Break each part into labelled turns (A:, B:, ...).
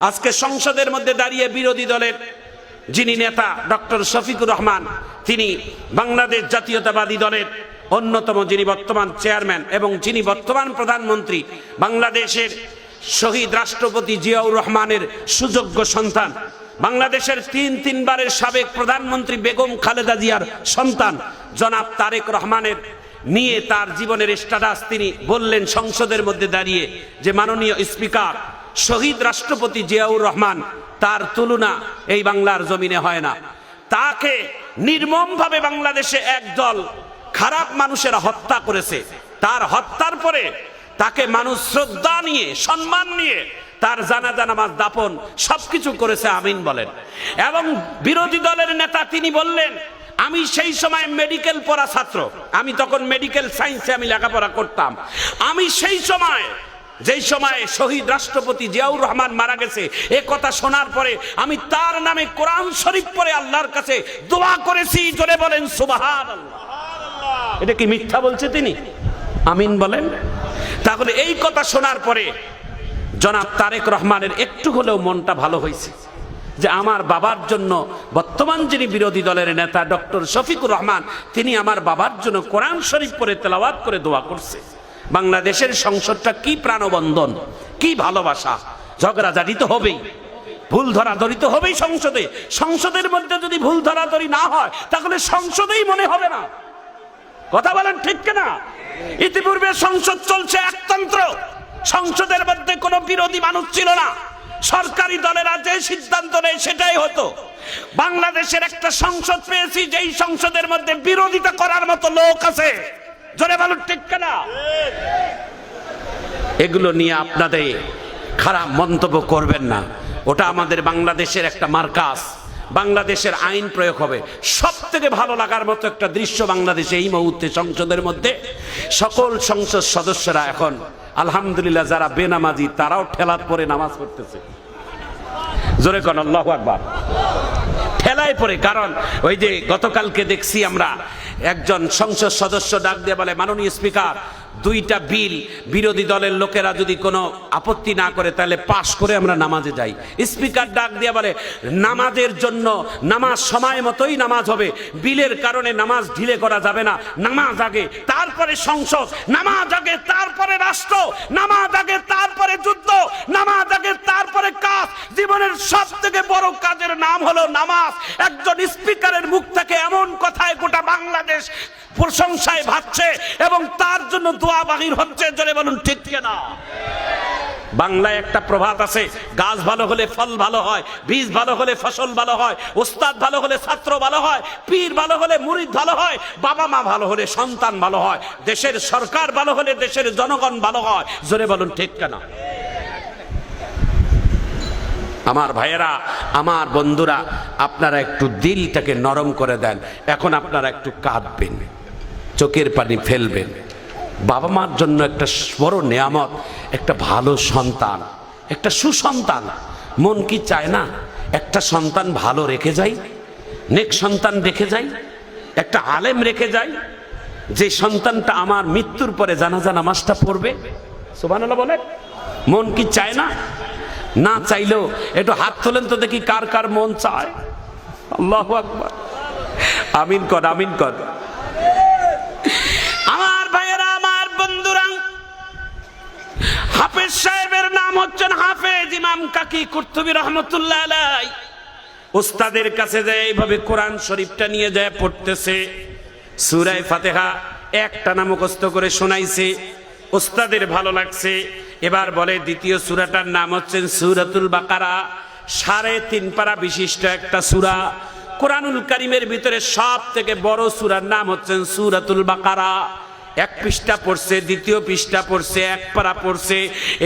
A: আজকে সংসদের মধ্যে দাঁড়িয়ে বিরোধী দলের যিনি নেতা ডক্টর শফিকুর রহমান, তিনি বাংলাদেশ জাতীয়তাবাদী দলের অন্যতম যিনি বর্তমান চেয়ারম্যান এবং যিনি বর্তমান প্রধানমন্ত্রী, বাংলাদেশের শহীদ রাষ্ট্রপতি জিয়াউর রহমানের সুযোগ্য সন্তান, বাংলাদেশের তিনবারের সাবেক প্রধানমন্ত্রী বেগম খালেদা জিয়ার সন্তান জনাব তারেক রহমানের নিয়ে তার জীবনের স্ট্যাটাস তিনি বললেন সংসদের মধ্যে দাঁড়িয়ে যে মাননীয় স্পিকার, শহীদ রাষ্ট্রপতি জিয়াউর রহমান, তার তুলনা এই বাংলার জমিনে হয় না। তাকে নির্মমভাবে বাংলাদেশে একদল খারাপ মানুষেরা হত্যা করেছে। তার হত্যার পরে তাকে মানুষ শ্রদ্ধা নিয়ে, সম্মান নিয়ে তার জানাজা নামাজ, দাফন সবকিছু করেছে। আমিন বলেন। এবং বিরোধী দলের নেতা তিনি বললেন, আমি সেই সময় মেডিকেল পড়া ছাত্র, আমি তখন মেডিকেল সায়েন্সে আমি লেখাপড়া করতাম, আমি সেই সময় যেই সময় শহীদ রাষ্ট্রপতি জিয়াউর রহমান মারা গেছে এ কথা শোনার পরে আমি তার নামে কোরআন শরীফ পড়ে আল্লাহর কাছে দোয়া করেছি। জোরে বলেন সুবহানাল্লাহ। এটা কি মিথ্যা বলছে তিনি? আমিন বলেন। তাহলে এই কথা শোনার পরে জনাব তারেক রহমানের একটু হলেও মনটা ভালো হয়েছে যে আমার বাবার জন্য বর্তমান যিনি বিরোধী দলের নেতা ডক্টর শফিকুর রহমান, তিনি আমার বাবার জন্য কোরআন শরীফ পড়ে তেলাওয়াত করে দোয়া করছে। বাংলাদেশের সংসদটা কি প্রাণবন্ধন, কি ভালোবাসা। ঝগড়াঝাটি তো হবেই, ভুল ধরাধরি তো হবেই সংসদে। সংসদের মধ্যে যদি ভুল ধরাধরি না হয় তাহলে সংসদেই মনে হবে না। কথা বলেন ঠিক কিনা? ইতিপূর্বে সংসদ চলছে একতন্ত্র, সংসদের মধ্যে কোনো বিরোধী মানুষ ছিল না, সরকারি দলেরা যে সিদ্ধান্ত নেয় সেটাই হতো। বাংলাদেশের একটা সংসদ পেয়েছি যেই সংসদের মধ্যে বিরোধিতা করার মতো লোক আছে। জোরে বলুন ঠিক কিনা? এগুলো নিয়ে আপনাদের খারাপ মন্তব্য করবেন না। ওটা আমাদের বাংলাদেশের একটা মার্কাস, বাংলাদেশের আইন প্রয়োগ হবে। সব থেকে ভালো লাগার মতো একটা দৃশ্য বাংলাদেশে এই মুহূর্তে সংসদের মধ্যে সকল সংসদ সদস্যরা এখন আলহামদুলিল্লাহ, যারা বেনামাজি তারাও ঠেলাত পরে নামাজ পড়তেছে। জোরে কোন আল্লাহু আকবার। ঠেলায় পড়ে, কারণ ওই যে গতকালকে দেখছি আমরা একজন সংসদ সদস্য ডাক দিয়ে বলে, মাননীয় স্পিকার, দুইটা বিল বিরোধী দলের লোকেরা যদি কোনো আপত্তি না করে তাহলে পাশ করে আমরা নামাজে যাই। স্পিকার ডাক দিয়ে বলে, নামাজের জন্য নামাজ সময় মতোই নামাজ হবে, বিলের কারণে নামাজ ঢিলে করা যাবে না। নামাজ আগে, তারপরে সংসদ, নামাজ আগে তারপরে রাষ্ট্র, নামাজ আগে তারপরে যুদ্ধ, নামাজ আগে তারপরে কাজ। জীবনের সব থেকে বড় কাজের নাম হলো নামাজ। একজন স্পিকারের মুখ থেকে এমন কথায় গোটা বাংলাদেশ প্রশংসায় ভাসছে এবং তার জন্য দোয়া বাহির হচ্ছে। জোরে বলুন ঠিক কিনা? বাংলায় একটা প্রবাদ আছে, গাছ ভালো হলে ফল ভালো হয়, বীজ ভালো হলে ফসল ভালো হয়, ওস্তাদ ভালো হলে ছাত্র ভালো হয়, পীর ভালো হলে মুরিদ ভালো হয়, বাবা মা ভালো হলে সন্তান ভালো হয়, দেশের সরকার ভালো হলে দেশের জনগণ ভালো হয়। জোরে বলুন ঠিক কিনা? আমার ভাইয়েরা, আমার বন্ধুরা, আপনারা একটু দিলটাকে নরম করে দেন। এখন আপনারা একটু কাঁদবেন, চোখের পানি ফেলবেন। বাবা মার জন্য একটা বড় নেয়ামত, একটা ভালো সন্তান, একটা সুসন্তান। মন কি চায় না একটা সন্তান ভালো রেখে যাই, নেক সন্তান রেখে যাই, একটা আলেম রেখে যাই, যে সন্তানটা আমার মৃত্যুর পরে জানাজা নামাজটা পড়বে? সুবহানাল্লাহ বলে। মন কি চায় না? না চাইলেও একটু হাত তোলেন তো দেখি কার কার মন চায়। আল্লাহু আকবার। আমিন কর, আমিন কর। আমার ভাইয়েরা, আমার বন্ধুরা, হাফেজ সাহেবের নাম হচ্ছেন হাফেজ ইমাম কাকি কুরতুবী রহমতুল্লাহ আলাইহি। উস্তাদের কাছে যায় এইভাবে কোরআন শরীফটা নিয়ে যায় পড়তেছে, সূরা ফাতিহা একটানা মুখস্থ করে শোনাইছে। উস্তাদের ভালো লাগছে। এবার বলে দ্বিতীয় সূরাটার নাম হচ্ছে সূরাতুল বাকারা, 3.5 পারা বিশিষ্ট একটা সূরা। কোরআনুল কারীমের ভিতরে সব থেকে বড় সূরার নাম হচ্ছে সূরাতুল বাকারা। 1 পৃষ্ঠা পড়ছে, দ্বিতীয় পৃষ্ঠা পড়ছে, 1 পারা পড়ছে।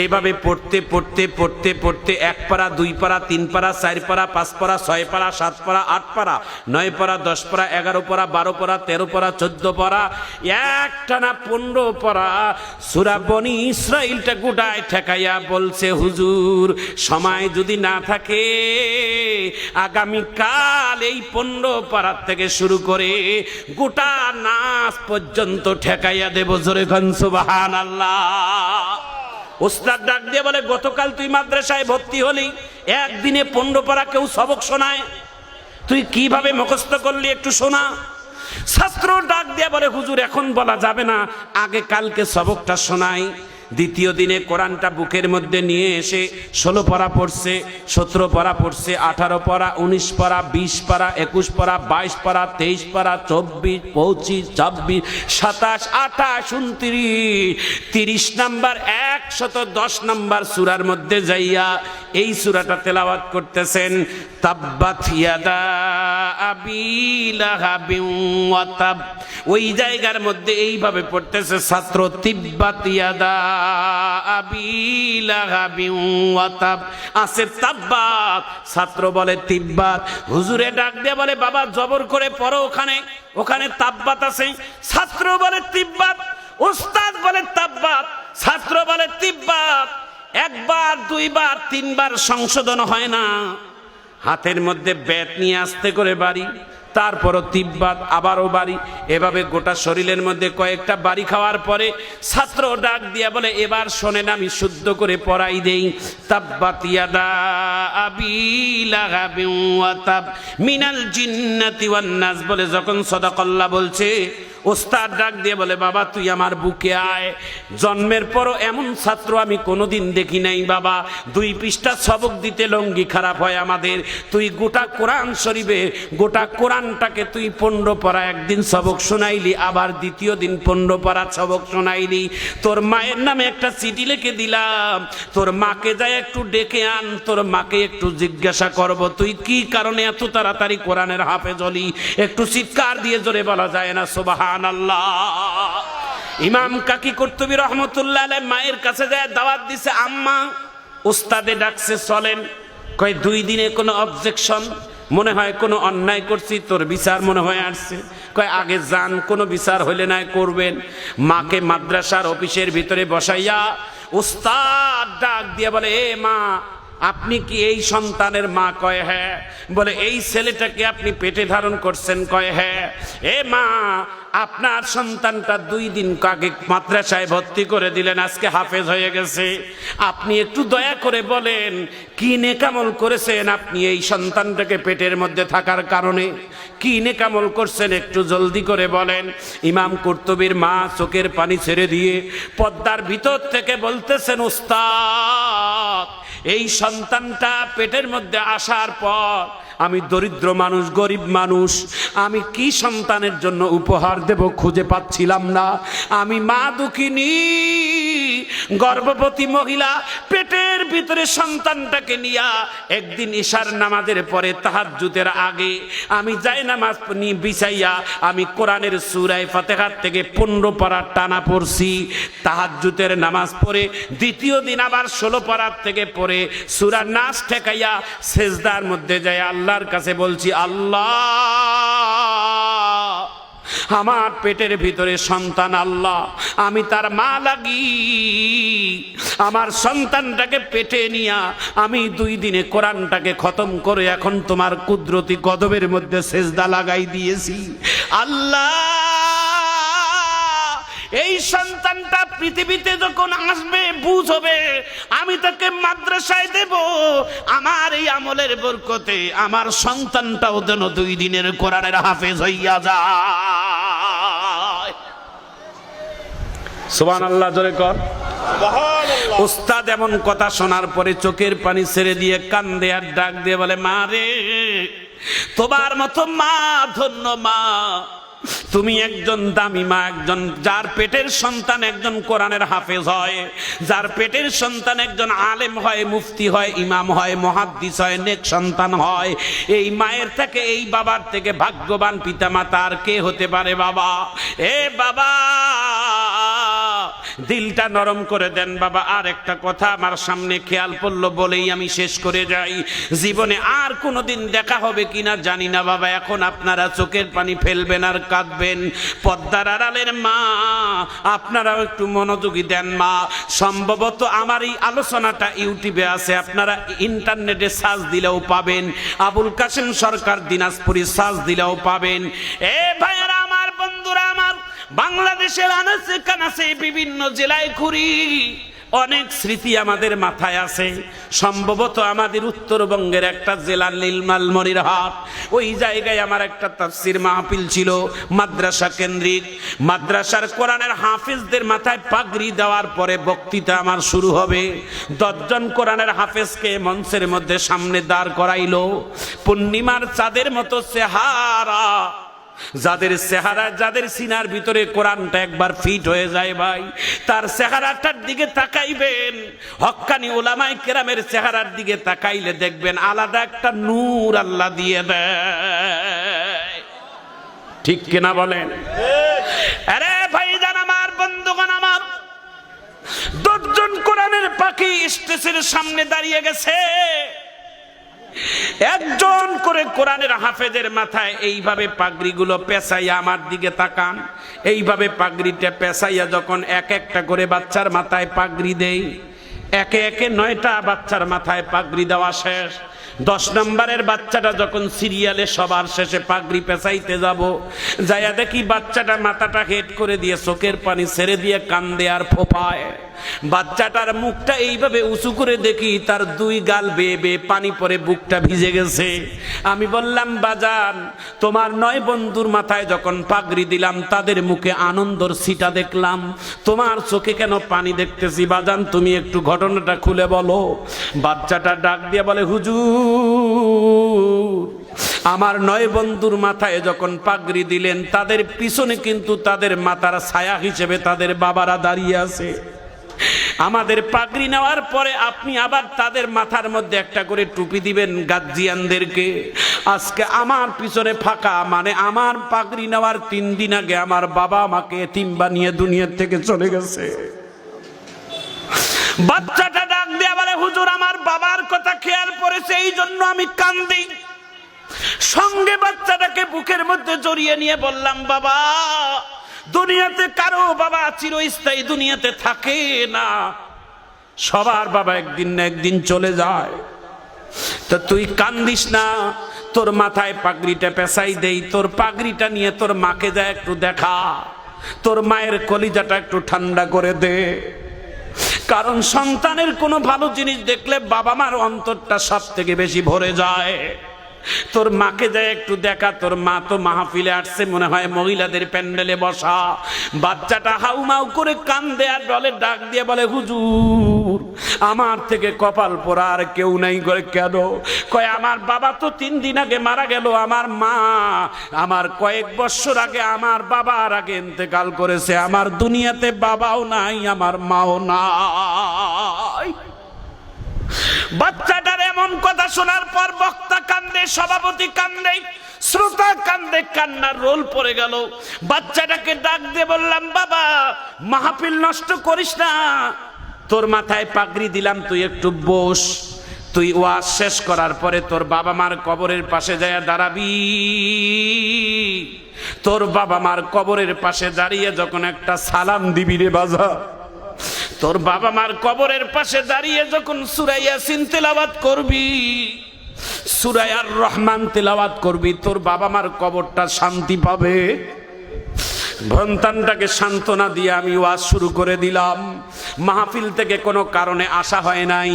A: এইভাবে পড়তে পড়তে পড়তে পড়তে 1 পারা, 2 পারা, 3 পারা, 4 পারা, 5 পারা, 6 পারা, 7 পারা, 8 পারা, 9 পারা, 10 পারা, 11 পারা, 12 পারা, 13 পারা, 14 পারা, একটানা 15 পারা সূরা বনি ইসরাইলটা গোটায় ঠেকাইয়া বলছে, হুজুর সময় যদি না থাকে আগামীকাল এই 15 পারা থেকে শুরু করে গোটা নাস পর্যন্ত ঠেকাইয়া দেব। জোরে খান সুবহানাল্লাহ। ওস্তাদ ডাক দিয়ে বলে, গতকাল তুই মাদ্রাসায় ভর্তি হলি, একদিনে 15 পারা কেউ সবক শোনায়, তুই কিভাবে মুখস্থ করলি একটু শোনা। ছাত্র ডাক দিয়ে বলে, হুজুর এখন বলা যাবে না, আগে কালকে সবকটা শোনাই। দ্বিতীয় দিনে কোরআনটা বুকের মধ্যে নিয়ে এসে 16 পারা পড়ছে, 17 পারা পড়ছে, 18 পারা, 19 পারা, 20 পারা, 21 পারা, 22 পারা, 23 পারা, 24, 25, 26, 27, 28, 29, 30 নাম্বার 110 নাম্বার সূরার মধ্যে যাইয়া এই সূরাটা তেলাওয়াত করতেছেন। তাব্বাত ইয়াদা আবি লাহাবিন ওয়া তাব, ওই জায়গার মধ্যে এইভাবে পড়তেছে ছাত্র, তিব্বাত ইয়াদা আবি লাহাবিন ওয়া তাব, আছে তাব্বাত, ছাত্র বলে তিব্বাত। হুজুরে ডাক দিয়ে বলে, বাবা জবর করে পড়ো, ওখানে তাব্বাত আছে। ছাত্র বলে তিব্বাত, উস্তাদ বলে তাব্বাত, ছাত্র বলে তিব্বাত। একবার, দুইবার, তিনবার সংশোধন হয় না, হাতের মধ্যে ব্যাট নিয়ে আস্তে করে বাড়ি, তারপরও তিব্বাত, আবারও বাড়ি, এভাবে গোটা শরীরের মধ্যে কয়েকটা বাড়ি খাওয়ার পরে ছাত্র ডাক দিয়া বলে, এবার শোনেন আমি শুদ্ধ করে পড়াই দেই। তাব্বাত ইয়াদা আবি লাহাবিন ওয়া তাব মিনাল জিন্নাতি ওয়ান নাস বলে যখন সাদাকাল্লাহ বলছে, ওস্তাদ ডাক দিয়ে বলে, বাবা তুই আমার বুকে আয়। জন্মের পরও এমন ছাত্র আমি কোনোদিন দেখি নাই বাবা, 2 পৃষ্ঠা সবক দিতে লঙ্গি খারাপ হয় আমাদের। তুই গোটা কোরআন শরীফে, গোটা কোরআনটাকে তুই 15 পারা একদিন সবক শোনাইলি, আবার দ্বিতীয় দিন 15 পারা সবক শোনাইলি। তোর মায়ের নামে একটা চিঠি লিখে দিলাম, তোর মাকে যাই একটু ডেকে আন, তোর মাকে একটু জিজ্ঞাসা করব তুই কি কারণে এত তাড়াতাড়ি কোরআনের হাফেজ হলি। একটু চিৎকার দিয়ে জোরে বলা যায় না সুবহানাল্লাহ। ইমাম কাকি কুরতুবী রহমতুল্লাহ আলাইহি মায়ের কাছে যায় দাওয়াত দিছে, আম্মা উস্তাদে ডাকছে চলেন। কয় 2 দিনে কোনো অবজেকশন, মনে হয় কোনো অন্যায় করছি, তোর বিচার মনে হয় আসছে। কয় আগে যান, কোনো বিচার হইলে নাই করবেন। মাকে মাদ্রাসার অফিসের ভিতরে বসাইয়া উস্তাদ ডাক দিয়ে বলে, এ মা আপনি কি এই সন্তানের মা? কয় হ্যাঁ। বলে এই ছেলেটাকে আপনি পেটে ধারণ করছেন? কয় হ্যাঁ। এ মা আপনার সন্তানটা 2 দিন আগে মাদ্রাসায় ভর্তি করে দিলেন, আজকে হাফেজ হয়ে গেছে, আপনি একটু দয়া করে বলেন কি নেকামল করেছেন আপনি এই সন্তানটাকে পেটের মধ্যে থাকার কারণে? কি নেকামল করছেন একটু জলদি করে বলেন। ইমাম কুরতুবীর মা চোখের পানি ছেড়ে দিয়ে পর্দার ভিতর থেকে বলতেছেন, উস্তাদ এই সন্তানটা পেটের মধ্যে আসার পর আমি দরিদ্র মানুষ, গরিব মানুষ, আমি কি সন্তানের জন্য উপহার দেব খুঁজে পাচ্ছিলাম না। আমি মা দুঃখিনী, গর্ভবতী মহিলা, পেটের ভিতরে সন্তানটাকে নিয়া একদিন ইশার নামাজের পরে তাহাজ্জুদের আগে আমি জায়নামাজ বিছাইয়া আমি কোরআনের সূরা ফাতিহা থেকে 15 পারা টানা পড়ছি। তাহাজ্জুদের নামাজ পড়ে দ্বিতীয় দিন আবার 16 পারা থেকে পড়ে সূরা নাস ঠেকাইয়া সেজদার মধ্যে যায় আল্লাহর কাছে বলছি, আল্লাহ আমার পেটের ভিতরে সন্তান, আল্লাহ আমি তার মা লাগি, আমার সন্তানটাকে পেটে নিয়া আমি 2 দিনে কোরআনটাকে খতম করে এখন তোমার কুদরতি কদমের মধ্যে সেজদা লাগাই দিয়েছি। আল্লাহ এই সন্তানটা পৃথিবীতে যখন আসবে বুঝ হবে, আমি তাকে মাদ্রাসায় দেব, আমার এই আমলের বরকতে আমার সন্তানটাও যেন 2 দিনের কোরআনের হাফেজ হইয়া যায়। সুবহানাল্লাহ জোরে কর। উস্তাদ এমন কথা শোনার পরে চোখের পানি ছেড়ে দিয়ে কান্দে আর ডাক দিয়ে বলে, মা রে তোমার মতো মা ধন্য মা, তুমি একজন দামি মা, একজন যার পেটের সন্তান একজন কোরআনের হাফেজ হয়, যার পেটের সন্তান একজন আলেম হয়, মুফতি হয়, ইমাম হয়, মুহাদ্দিস হয়, নেক সন্তান হয়। এই মায়ের থেকে, এই বাবার থেকে ভাগ্যবান পিতামাতা আর কে হতে পারে বাবা? এ বাবা দিলটা নরম করে দেন বাবা। আর একটা কথা আমার সামনে খেয়াল পড়লো বলেই আমি শেষ করে যাই, জীবনে আর কোনোদিন দেখা হবে কিনা জানি না বাবা, এখন আপনারা চোখের পানি ফেলবেন আর কাঁদবেন। পর্দার আড়ালের মা আপনারাও একটু মনোযোগী দেন মা। সম্ভবত আমার এই আলোচনাটা ইউটিউবে আছে, আপনারা ইন্টারনেটে সার্চ দিলেও পাবেন, আবুল কাসেম সরকার দিনাজপুরি সার্চ দিলেও পাবেন। এ ভাইয়েরা আমার, বন্ধুরা আমার, বাংলাদেশের আনাচে কানাচে বিভিন্ন জেলায় ঘুরি, অনেক স্মৃতি আমাদের মাথায় আছে। সম্ভবত আমাদের উত্তরবঙ্গের একটা জেলা নীলমালমনিরহাট, ওই জায়গায় আমার একটা তাফসীর মাহফিল ছিল মাদ্রাসা কেন্দ্রিক। মাদ্রাসার কোরআনের হাফেজদের মাথায় পাগড়ি দেওয়ার পরে বক্তৃতা আমার শুরু হবে। 10 জন কোরআনের হাফেজকে মঞ্চের মধ্যে সামনে দাঁড় করাইলো। পূর্ণিমার চাঁদের মতো চেহারা, যাদের চেহারা, যাদের সিনার ভিতরে কোরআনটা একবার ফিট হয়ে যায় ভাই, তার চেহারাটার দিকে তাকাইবেন, হক্কানি উলামায়ে কেরামের চেহারার দিকে তাকাইলে দেখবেন আলাদা একটা নূর আল্লাহ দিয়ে দেয়। ঠিক কিনা বলেন? আরে ভাইজান আমার, বন্ধুগণ আমার, 10 জন কোরআনের পাখি স্টেজের সামনে দাঁড়িয়ে গেছে। একজন করে কোরআনের হাফেজের মাথায় এইভাবে পাগড়িগুলো পেঁচাইয়া আমার দিকে তাকান। এইভাবে পাগড়িটা পেঁচাইয়া যখন এক একটা করে বাচ্চার মাথায় পাগড়ি দেই, একে একে 9টা বাচ্চার মাথায় পাগড়ি দেওয়া শেষ। 10 নম্বরের বাচ্চাটা যখন সিরিয়ালে সবার শেষে পাগড়ি পেঁচাইতে যাব, যাইয়া দেখি বাচ্চাটা মাথাটা হেড করে দিয়ে চোখের পানি ছেড়ে দিয়ে কান্দে আর ফোঁপায়। বাচ্চাটার মুখটা এইভাবে উঁচু করে দেখি তার 2 গাল বেয়ে বেয়ে পানি পরে বুকটা ভিজে গেছে। আমি বললাম, বাজান, তোমার 9 বন্ধুর মাথায় যখন পাগড়ি দিলাম তাদের মুখে আনন্দর ছিটা দেখলাম, তোমার চোখে কেন পানি দেখতেছি বাজান? তুমি একটু ঘটনাটা খুলে বলো। বাচ্চাটা ডাক দিয়ে বলে, হুজুর, আমার 9 বন্ধুর মাথায় যখন পাগড়ি দিলেন তাদের পিছনে কিন্তু তাদের মাথার ছায়া হিসেবে তাদের বাবারা দাঁড়িয়ে আছে। আমাদের পাগড়ি নেওয়ার পরে আপনি আবার তাদের মাথার মধ্যে একটা করে টুপি দিবেন গার্জিয়ানদেরকে। আজকে আমার পিছনে ফাঁকা, মানে আমার পাগড়ি নেওয়ার 3 দিন আগে আমার বাবা আমাকে এতিম বানিয়ে দুনিয়ার থেকে চলে গেছে। বাচ্চাটা ডাক দিয়ে বলে, হুজুর, আমার বাবার কথা খেয়াল পড়েছে, এই জন্য আমি কান্দি। সঙ্গে বাচ্চাটাকে বুকের মধ্যে জড়িয়ে নিয়ে বললাম, বাবা, দুনিয়াতে কারো বাবা চিরস্থায়ী দুনিয়াতে থাকে না, সবার বাবা একদিন না একদিন চলে যায়। তো তুই কান্দিস না, তোর মাথায় পাগড়িটা পেঁচাই দেই, তোর পাগড়িটা নিয়ে তোর মাকে যা একটু দেখা, তোর মায়ের কলিজাটা একটু ঠান্ডা করে দে। কারণ সন্তানের কোনো ভালো জিনিস দেখলে বাবা মার অন্তরটা সব থেকে বেশি ভরে যায়। তোর মাকে যায় একটু দেখা, তোর মা তো মাহফিলে আসছে মনে হয় মহিলাদের প্যান্ডেলে বসা। বাচ্চাটা হাউমাউ করে কান্দে আর বলে, ডাক দিয়ে বলে, হুজুর, আমার থেকে কপাল পোড়া আর কেউ নাই। করে কেন? কয়, আমার বাবা তো 3 দিন আগে মারা গেল, আমার মা আমার কয়েক বছর আগে আমার বাবার আগে ইন্তেকাল করেছে, আমার দুনিয়াতে বাবাও নাই, আমার মাও নাই। বাচ্চাটার এমন কথা শোনার পর বক্তা কান্দে, সভাপতি কান্দে, শ্রোতা কান্দে, কান্নার রোল পড়ে গেল। বাচ্চাটাকে ডাক দিয়ে বললাম, বাবা, মাহফিল নষ্ট করিস না, তোর মাথায় পাগড়ি দিলাম, তুই একটু বস। তুই ওয়াজ শেষ করার পরে তোর বাবা মার কবরের পাশে যায় দাঁড়াবি। তোর বাবা মার কবরের পাশে দাঁড়িয়ে যখন একটা সালাম দিবি রে বাজা, তোর বাবা মার কবরের পাশে দাঁড়িয়ে যখন সূরা ইয়াসিন তেলাওয়াত করবি, সূরা আর রহমান তেলাওয়াত করবি, তোর বাবা মার কবরটা শান্তি পাবে। সন্তানটাকে সান্ত্বনা দিয়ে আমি ওয়াজ শুরু করে দিলাম। মাহফিল থেকে কোনো কারণে আসা হয় নাই।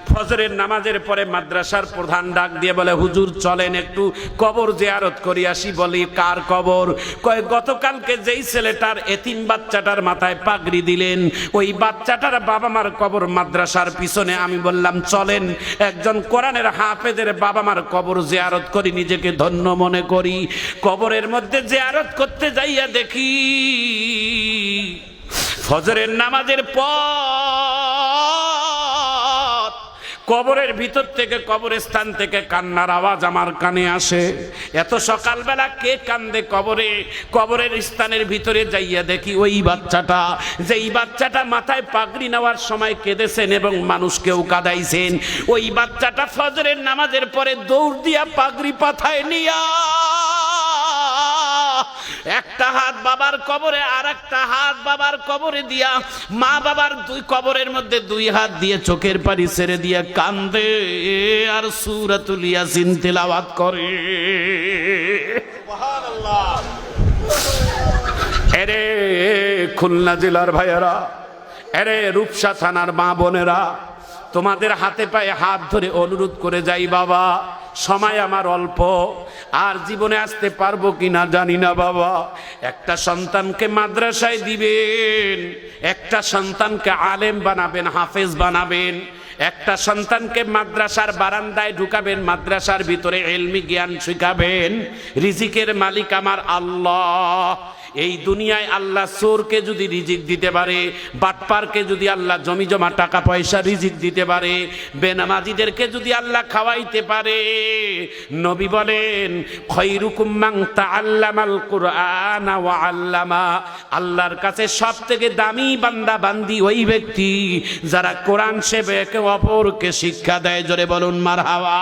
A: ফজরের নামাজের পরে মাদ্রাসার প্রধান ডাক দিয়ে বলে, হুজুর, চলেন একটু কবর জিয়ারত করি আসি। বলি, কার কবর? কয়, গতকালকে যেই ছেলেটার এতিম বাচ্চাটার মাথায় পাগড়ি দিলেন, ওই বাচ্চাটার বাবা মার কবর মাদ্রাসার পিছনে। আমি বললাম, চলেন একজন কোরআনের হাফেজের বাবা মার কবর জিয়ারত করি, নিজেকে ধন্য মনে করি। কবরের মধ্যে জিয়ারত করতে যাইয়া দেখি ফজরের নামাজের পর কবরের ভিতর থেকে, কবরস্থান থেকে কান্নার আওয়াজ আমার কানে আসে। এত সকালবেলা কে কান্দে কবরে? কবরের স্থানের ভিতরে যাইয়া দেখি ওই বাচ্চাটা, যেই বাচ্চাটা মাথায় পাগড়ি নেওয়ার সময় কেঁদেছেন এবং মানুষকেও কাঁদাইছেন, ওই বাচ্চাটা ফজরের নামাজের পরে দৌড় দিয়া পাগড়ি পাথায় নিয়া একটা হাত বাবার কবরে আর একটা হাত বাবার কবরে দিয়া, মা বাবার 2 কবরের মধ্যে 2 হাত দিয়ে চোখের পানি ছেড়ে দিয়া কান্দে আর সূরাতুল ইয়াসিন তেলাওয়াত করে। সুবহানাল্লাহ। এরে খুলনা জেলার ভাইয়েরা, আরে রূপসা থানার মা বোনেরা, তোমাদের হাতে পায়ে হাত ধরে অনুরোধ করে যাই, বাবা সময় আমার অল্প, আর জীবনে আসতে পারবো কিনা জানি না বাবা। একটা সন্তানকে মাদ্রাসায় দিবেন, একটা সন্তানকে আলেম বানাবেন, হাফেজ বানাবেন, একটা সন্তানকে মাদ্রাসার বারান্দায় ঢুকাবেন, মাদ্রাসার ভিতরে ইলমি জ্ঞান শিখাবেন। রিজিকের মালিক আমার আল্লাহ। এই দুনিয়ায় আল্লাহ চোরকে যদি রিজিক দিতে পারে, বাটপারকে যদি আল্লাহ জমি জমা টাকা পয়সা রিজিক দিতে পারে, বেনামাজিদেরকে যদি আল্লাহ খাওয়াইতে পারে, নবী বলেন খৈরুকুম মান তাআল্লামাল কুরআন ওয়া আল্লামা, আল্লাহর কাছে সবথেকে দামি বান্দা বান্দি ওই ব্যক্তি যারা কোরআন সেবে একে অপরকে শিক্ষা দেয়। জোরে বলুন মারহাবা।